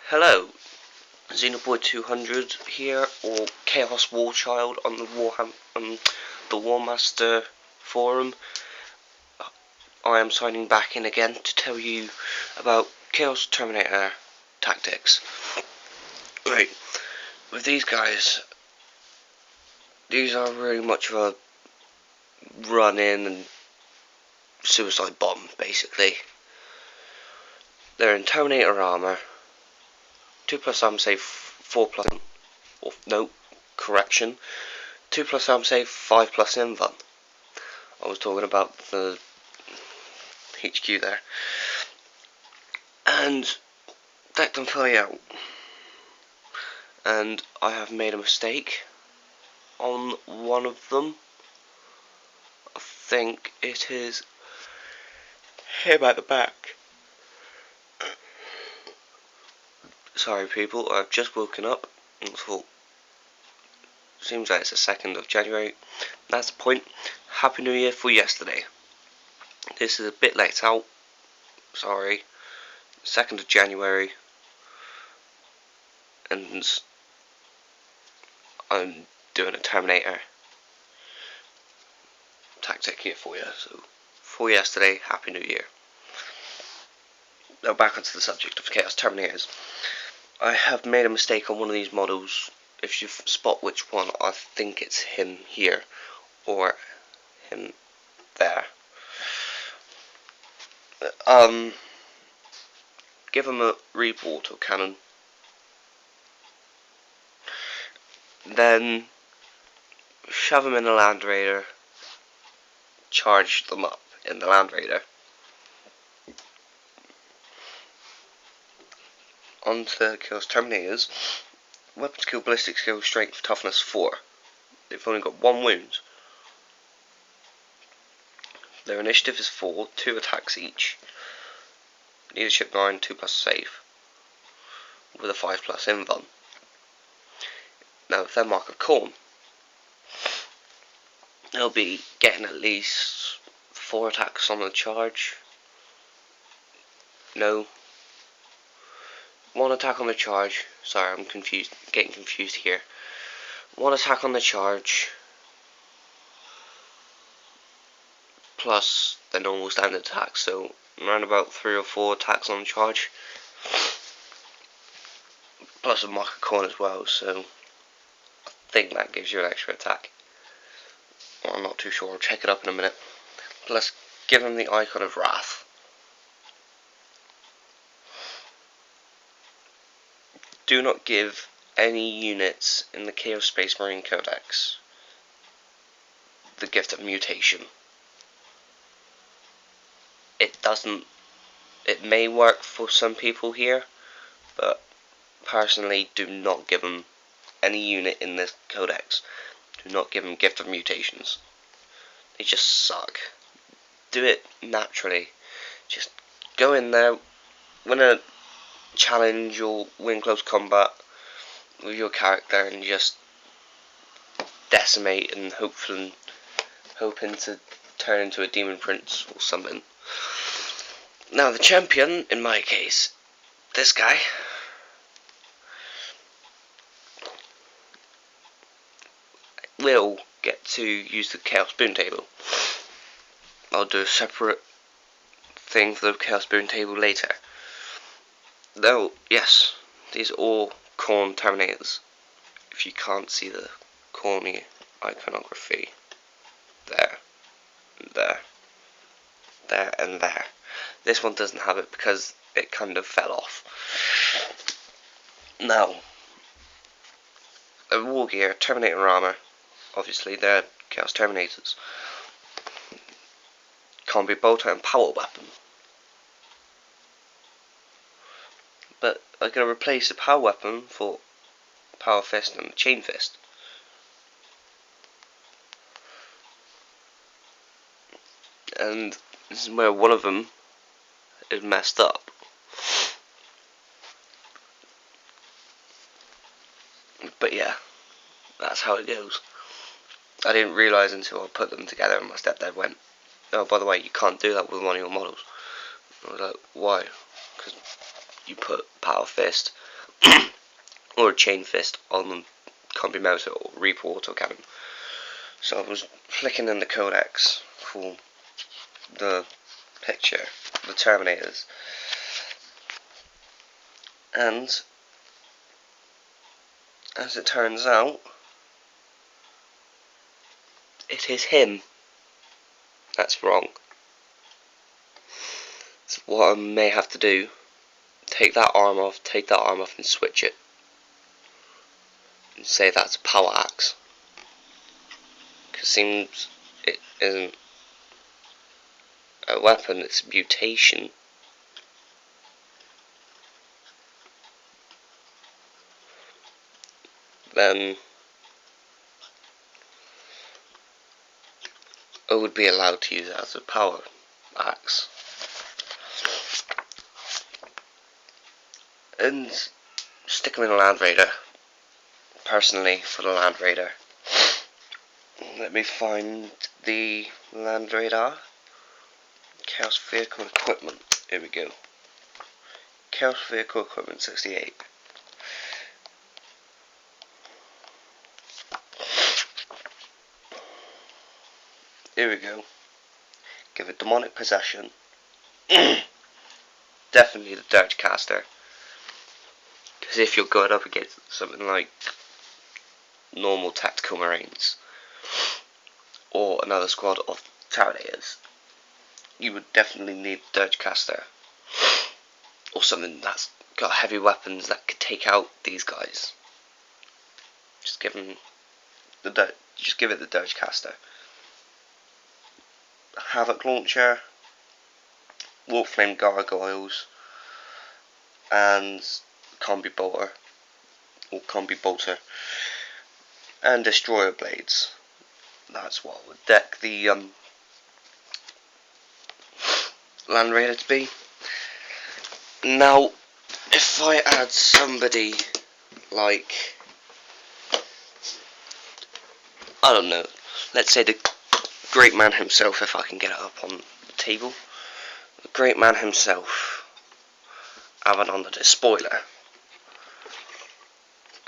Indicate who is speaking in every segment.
Speaker 1: Hello, Xenoboy 200 here, or Chaos Warchild on the Warmaster forum. I am signing back in again to tell you about Chaos Terminator tactics. Right, with these guys, these are really much of a run-in and suicide bomb, basically. They're in Terminator armor, 2+ arm save, 4+, or no, correction, 2+ arm save, 5+ invuln. I was talking about the HQ there. And decked them fully out. And I have made a mistake on one of them. I think it is him at the back. Sorry people, I've just woken up and thought, seems like it's the 2nd of January. That's the point. Happy New Year for yesterday. This is a bit late out. Sorry. 2nd of January. And I'm doing a Terminator tactic here for you. So, for yesterday, Happy New Year. Now back onto the subject of Chaos Terminators. I have made a mistake on one of these models. If you spot which one, I think it's him here, or him there. Give him a Reaper autocannon. Then shove him in the Land Raider. Charge them up in the Land Raider. On to the Chaos Terminators. Weapon skill, ballistic skill, strength, toughness 4. They've only got 1 wound. Their initiative is 4, 2 attacks each. Leadership 9, 2+ save. With a 5+ invuln. Now with their mark of Khorne, they'll be getting at least 4 attacks on the charge. No. 1 attack on the charge. Sorry, I'm getting confused here. 1 attack on the charge, plus the normal standard attack, so around about 3 or 4 attacks on the charge, plus a mark of Khorne as well, so I think that gives you an extra attack. Well, I'm not too sure, I'll check it up in a minute. Plus, give him the Icon of Wrath. Do not give any units in the Chaos Space Marine Codex the gift of mutation. It may work for some people here, but personally do not give them any unit in this codex. Do not give them gift of mutations. They just suck. Do it naturally. Just go in there, win a challenge or win close combat with your character and just decimate and hoping to turn into a demon prince or something. Now the champion, in my case, this guy, will get to use the Chaos Boon Table. I'll do a separate thing for the Chaos Boon Table later. Though, yes, these are all Khorne Terminators. If you can't see the Khorne iconography, there, there, there and there. This one doesn't have it because it kind of fell off. Now, a war gear, Terminator armor, obviously they're Chaos Terminators. Combi bolter and power weapon. But I'm going to replace the power weapon for power fist and chain fist. And this is where one of them is messed up. But yeah, that's how it goes. I didn't realise until I put them together and my stepdad went, "Oh, by the way, you can't do that with one of your models." I was like, "Why?" Because you put power fist or a chain fist on the combi motor or Reaper autocannon. So I was flicking in the codecs for the picture, the Terminators, and as it turns out, it is him. That's wrong. So what I may have to do, take that arm off and switch it. And say that's a power axe. Because it seems it isn't a weapon, it's a mutation. Then I would be allowed to use it as a power axe. And stick him in a Land Raider. Personally, for the Land Raider, let me find the Land Raider. Chaos Vehicle Equipment. Here we go. Chaos Vehicle Equipment 68. Here we go. Give it demonic possession. Definitely the Dirge Caster. Because if you're going up against something like normal tactical marines or another squad of Terminators, you would definitely need Dirge Caster or something that's got heavy weapons that could take out these guys. Just give it the Dirge Caster. Havoc Launcher, Warflame Gargoyles, and Combi Bolter, or Combi Bolter, and Destroyer Blades. That's what would deck the Land Raider to be. Now, if I add somebody like, I don't know, let's say the great man himself, if I can get it up on the table. The great man himself, Abaddon the Despoiler.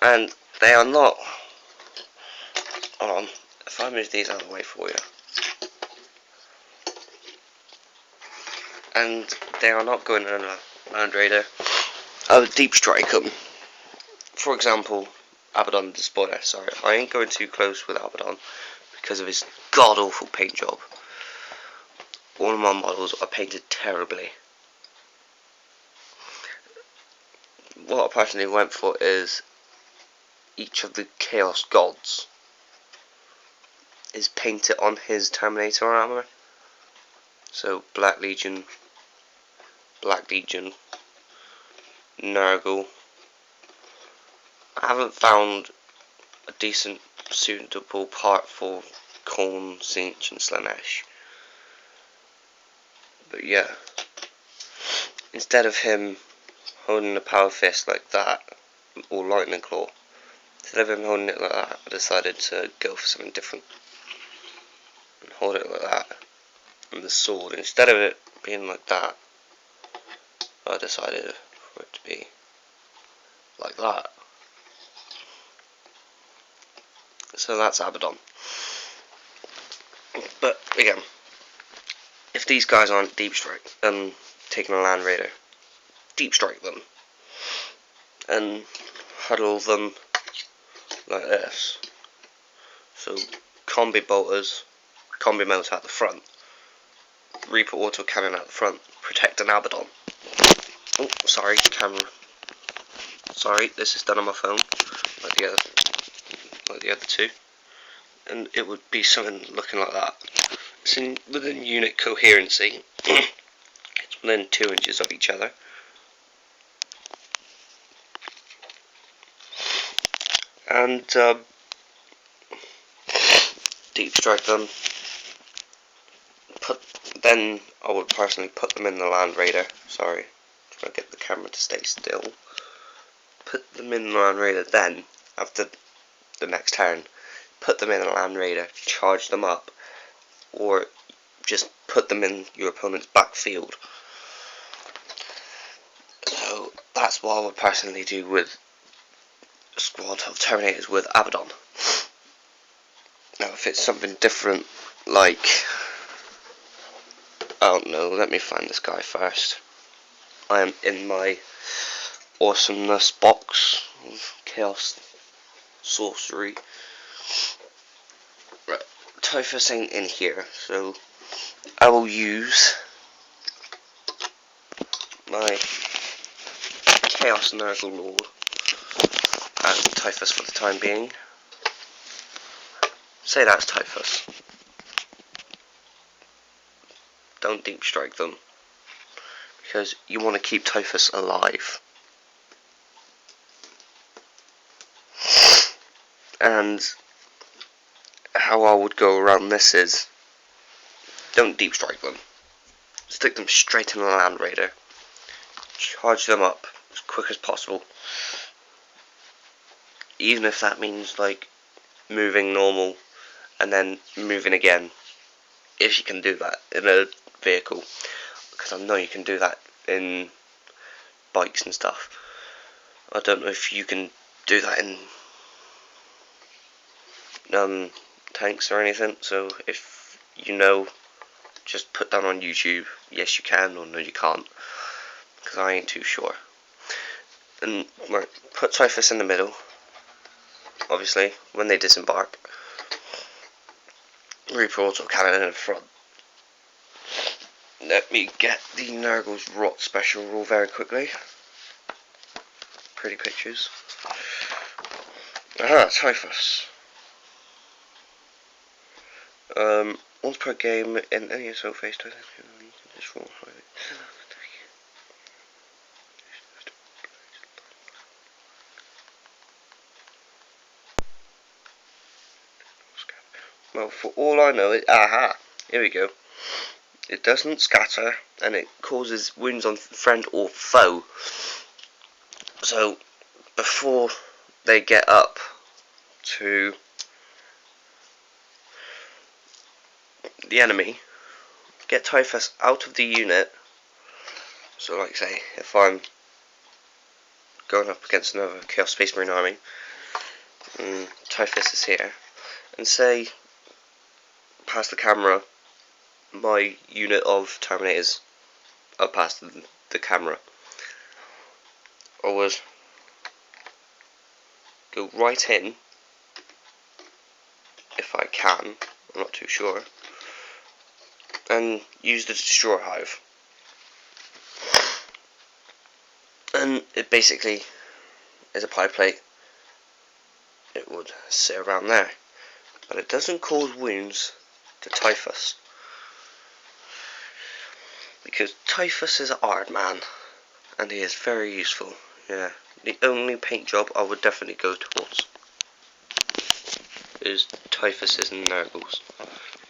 Speaker 1: And they are not, hold on, if I move these out of the way for you. And they are not going in a Land Raider. I would deep strike them. For example, Abaddon the Despoiler. Sorry, I ain't going too close with Abaddon because of his god awful paint job. All of my models are painted terribly. What I personally went for is each of the Chaos Gods is painted on his Terminator armor. So Black Legion, Nurgle. I haven't found a decent suitable part for Khorne, Tzeentch and Slaanesh. But yeah, instead of him holding a power fist like that, or lightning claw, instead of him holding it like that, I decided to go for something different and hold it like that. And the sword, instead of it being like that, I decided for it to be like that. So that's Abaddon. But again, if these guys aren't deep strike and taking a Land Raider, deep strike them and huddle them like this. So combi bolters, combi motor at the front, Reaper autocannon at the front, protect an Abaddon. Oh, sorry, camera. Sorry, this is done on my phone, like the other two, and it would be something looking like that. It's within unit coherency. It's within 2 inches of each other. And deep strike them. Then I would personally put them in the Land Raider. Sorry, trying to get the camera to stay still. Put them in the Land Raider. Then, after the next turn, put them in the Land Raider, charge them up, or just put them in your opponent's backfield. So that's what I would personally do with squad of Terminators with Abaddon. Now if it's something different, like, I don't know, let me find this guy first. I am in my awesomeness box of chaos sorcery. Right, Typhus ain't in here, so I will use my Chaos Nurgle Lord and Typhus for the time being. Say that's Typhus. Don't deep strike them, because you want to keep Typhus alive. And how I would go around this is, don't deep strike them. Stick them straight in the Land Raider. Charge them up as quick as possible. Even if that means like moving normal and then moving again. If you can do that in a vehicle. Because I know you can do that in bikes and stuff. I don't know if you can do that in tanks or anything, so if you know, just put down on YouTube, yes you can or no you can't, because I ain't too sure. And right, put Typhus in the middle, obviously, when they disembark. Reaper autocannon in the front. Let me get the Nurgle's Rot special rule very quickly. Pretty pictures. Aha, Typhus. Once per game in any assault phase, Typhus can destroy highly. Well, for all I know, aha, here we go. It doesn't scatter, and it causes wounds on friend or foe. So, before they get up to the enemy, get Typhus out of the unit. So, like say, if I'm going up against another Chaos Space Marine army, and Typhus is here, and say, past the camera, my unit of Terminators are past the camera. Always go right in, if I can, I'm not too sure, and use the Destroyer Hive. And it basically is a pie plate. It would sit around there, but it doesn't cause wounds to Typhus, because Typhus is a hard man, and he is very useful. Yeah, the only paint job I would definitely go towards is Typhus's and Nurgles,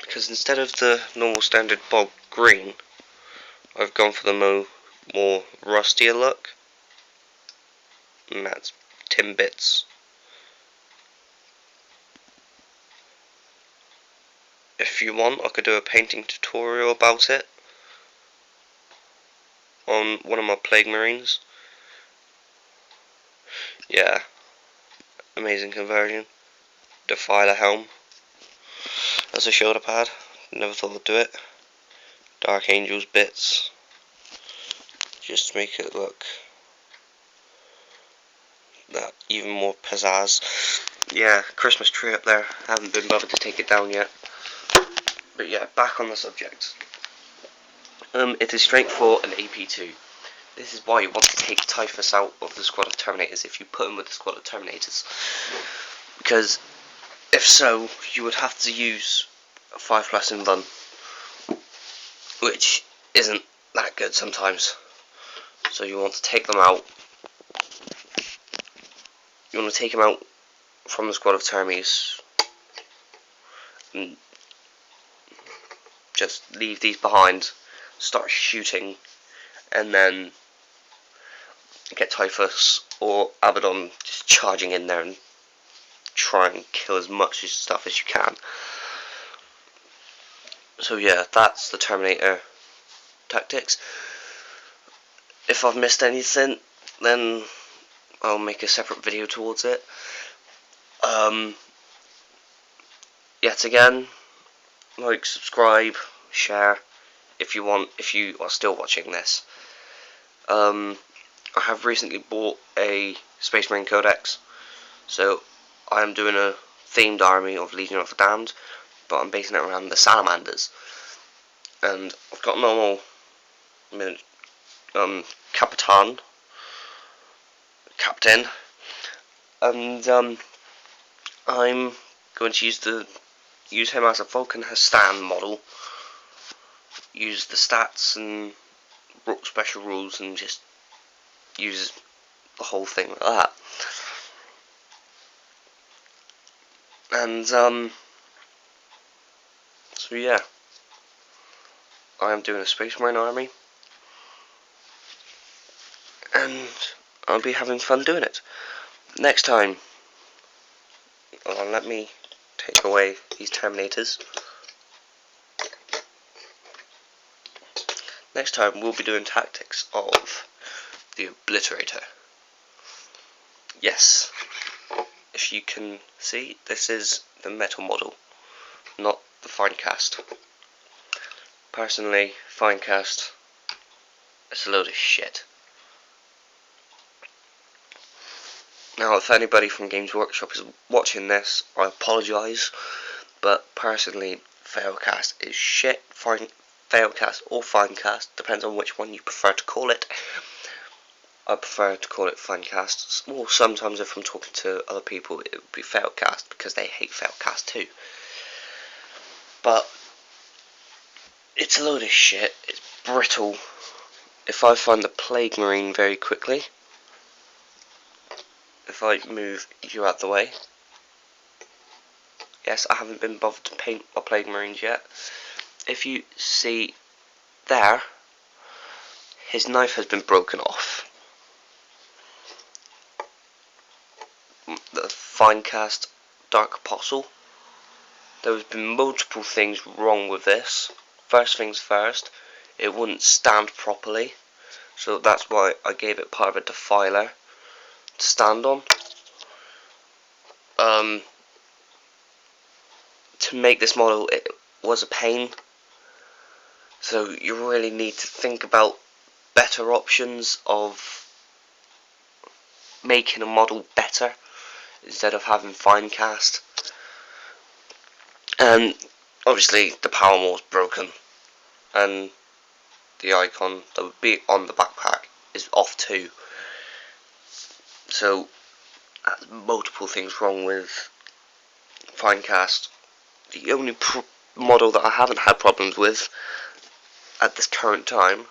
Speaker 1: because instead of the normal standard bog green, I've gone for the more rustier look, and that's Timbits. If you want, I could do a painting tutorial about it on one of my Plague Marines. Yeah, amazing conversion. Defiler helm as a shoulder pad. Never thought I'd do it. Dark Angels bits, just to make it look that even more pizzazz. Yeah, Christmas tree up there. Haven't been bothered to take it down yet. But yeah, back on the subject. It is strength 4 and AP2. This is why you want to take Typhus out of the squad of Terminators if you put him with the squad of Terminators. Because if so, you would have to use a 5+ invuln, which isn't that good sometimes. So you want to take them out. You want to take them out from the squad of Termies and just leave these behind, start shooting, and then get Typhus or Abaddon just charging in there and try and kill as much stuff as you can. So yeah, that's the Terminator tactics. If I've missed anything, then I'll make a separate video towards it. Yet again, like, subscribe, share if you want, if you are still watching this. I have recently bought a Space Marine Codex, so I am doing a themed army of Legion of the Damned, but I'm basing it around the Salamanders. And I've got a normal captain, and I'm going to use him as a Vulcan Hastan model. Use the stats and special rules, and just use the whole thing like that. And so yeah, I am doing a Space Marine army, and I'll be having fun doing it. Next time, let me take away these terminators. Next time we'll be doing tactics of the Obliterator. Yes, if you can see, this is the metal model, not the fine cast. Personally, fine cast, it's a load of shit. Now, if anybody from Games Workshop is watching this, I apologise, but personally, failcast is shit. Failcast or finecast, depends on which one you prefer to call it. I prefer to call it finecast, or sometimes if I'm talking to other people, it would be failcast, because they hate failcast too. But it's a load of shit, it's brittle. If I find the Plague Marine very quickly, if I move you out the way. Yes, I haven't been bothered to paint my Plague Marines yet. If you see there, his knife has been broken off. The Finecast Dark Apostle. There has been multiple things wrong with this. First things first, it wouldn't stand properly, so that's why I gave it part of a defiler to stand on. To make this model, it was a pain, so you really need to think about better options of making a model better instead of having fine cast. And obviously the power more's broken, and the icon that would be on the backpack is off too. So that's multiple things wrong with Finecast. The only model that I haven't had problems with at this current time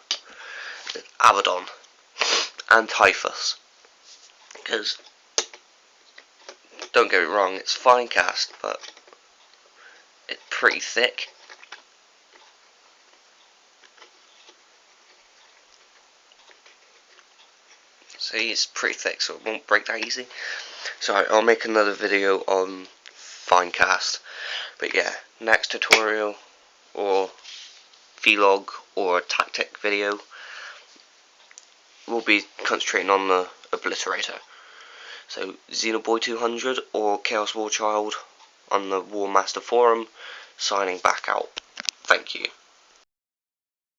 Speaker 1: is Abaddon and Typhus. Because, don't get me wrong, it's Finecast, but it's pretty thick. See, it's pretty thick, so it won't break that easy. So I'll make another video on Finecast. But yeah, next tutorial or vlog or tactic video will be concentrating on the Obliterator. So Xenoboy 200 or Chaos Warchild on the War Master forum, signing back out. Thank you.